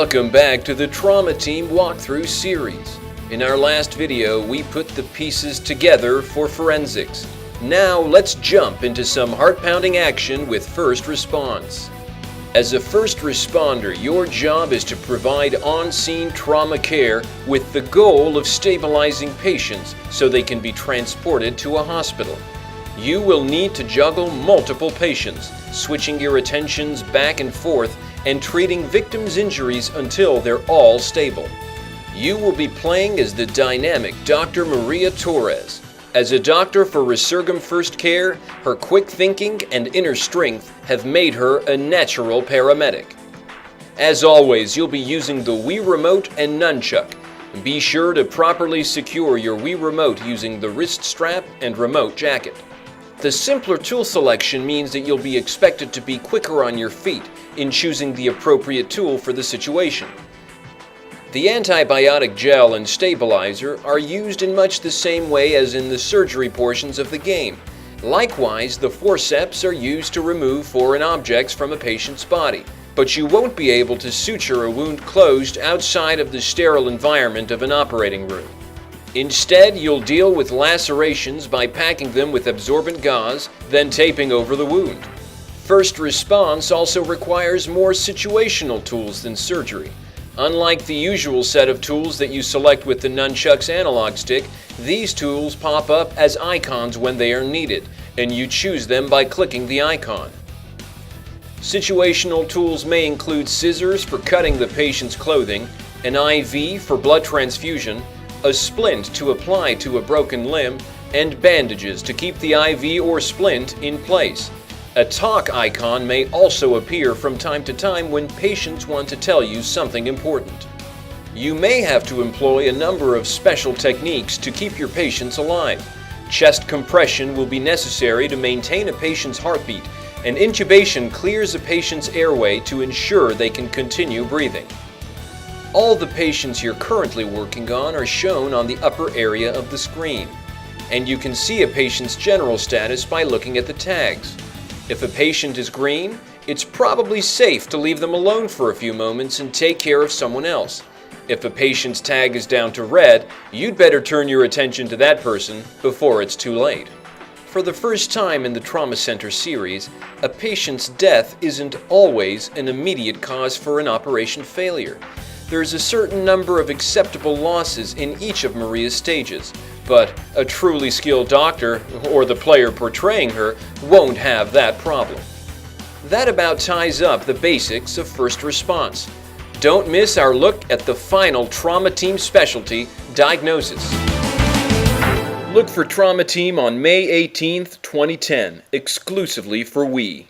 Welcome back to the Trauma Team walkthrough series. In our last video, we put the pieces together for forensics. Now let's jump into some heart-pounding action with first response. As a first responder, your job is to provide on-scene trauma care with the goal of stabilizing patients so they can be transported to a hospital. You will need to juggle multiple patients, switching your attentions back and forth and treating victims' injuries until they're all stable. You will be playing as the dynamic Dr. Maria Torres. As a doctor for Resurgam First Care, her quick thinking and inner strength have made her a natural paramedic. As always, you'll be using the Wii Remote and Nunchuck. Be sure to properly secure your Wii Remote using the wrist strap and remote jacket. The simpler tool selection means that you'll be expected to be quicker on your feet in choosing the appropriate tool for the situation. The antibiotic gel and stabilizer are used in much the same way as in the surgery portions of the game. Likewise, the forceps are used to remove foreign objects from a patient's body, but you won't be able to suture a wound closed outside of the sterile environment of an operating room. Instead, you'll deal with lacerations by packing them with absorbent gauze, then taping over the wound. First response also requires more situational tools than surgery. Unlike the usual set of tools that you select with the Nunchuck's analog stick, these tools pop up as icons when they are needed, and you choose them by clicking the icon. Situational tools may include scissors for cutting the patient's clothing, an IV for blood transfusion, a splint to apply to a broken limb, and bandages to keep the IV or splint in place. A talk icon may also appear from time to time when patients want to tell you something important. You may have to employ a number of special techniques to keep your patients alive. Chest compression will be necessary to maintain a patient's heartbeat, and intubation clears a patient's airway to ensure they can continue breathing. All the patients you're currently working on are shown on the upper area of the screen, and you can see a patient's general status by looking at the tags. If a patient is green, it's probably safe to leave them alone for a few moments and take care of someone else. If a patient's tag is down to red, you'd better turn your attention to that person before it's too late. For the first time in the Trauma Center series, a patient's death isn't always an immediate cause for an operation failure. There's a certain number of acceptable losses in each of Maria's stages, but a truly skilled doctor, or the player portraying her, won't have that problem. That about ties up the basics of first response. Don't miss our look at the final Trauma Team specialty, diagnosis. Look for Trauma Team on May 18th, 2010, exclusively for Wii.